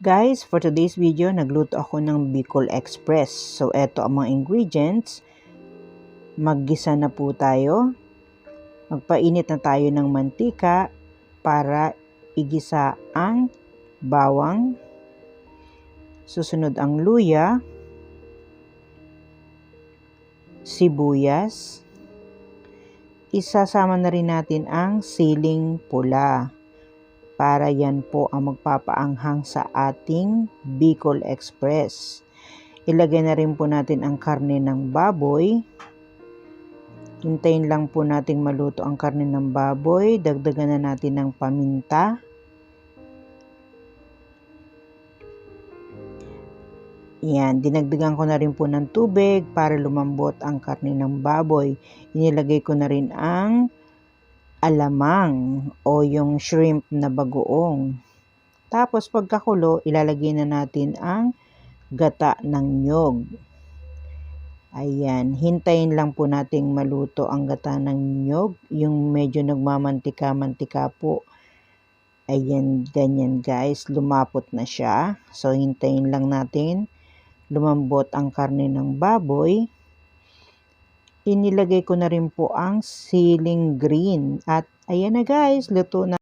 Guys, for today's video, nagluto ako ng Bicol Express. So, eto ang mga ingredients. Maggisa na po tayo. Magpainit na tayo ng mantika para igisa ang bawang. Susunod ang luya, sibuyas. Isasama na rin natin ang siling pula. Para yan po ang magpapaanghang sa ating Bicol Express. Ilagay na rin po natin ang karne ng baboy. Hintayin lang po nating maluto ang karne ng baboy. Dagdagan na natin ng paminta. Yan, dinagdagan ko na rin po ng tubig para lumambot ang karne ng baboy. Inilagay ko na rin ang alamang o yung shrimp na bagoong. Tapos pagkakulo, ilalagay na natin ang gata ng nyog. Ayan, hintayin lang po nating maluto ang gata ng nyog, yung medyo nagmamantika-mantika po. Ayan, ganyan guys, lumapot na siya. So hintayin lang natin lumambot ang karne ng baboy. Inilagay ko na rin po ang siling green. At ayan na guys, luto na.